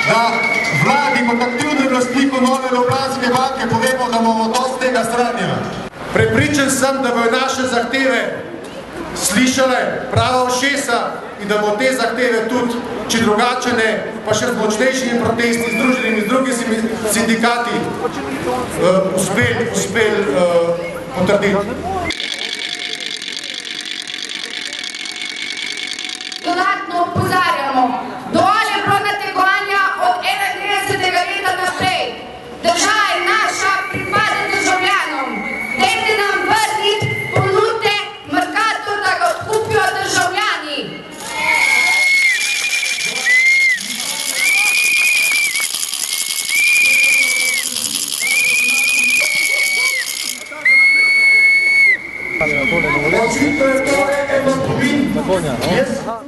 da vladi kot aktivnem lastniku Nove Ljubljanske banke povemo, da bomo dosti tega stranjena. Prepričan sem, da bodo naše zahteve slišale prava ušesa in da bo te zahteve tudi, če drugače ne, pa še z močnejšimi protesti, združenimi z drugimi sindikati, uspeli potrditi. Dodatno opozarjamo, dovolj je bilo nategovanja od 31. leta naprej. Država je naša, pripade državljanom. Dajte nam vrniti, ponudite Mercator, da ga odkupijo državljani. Očitno je to eno spomin.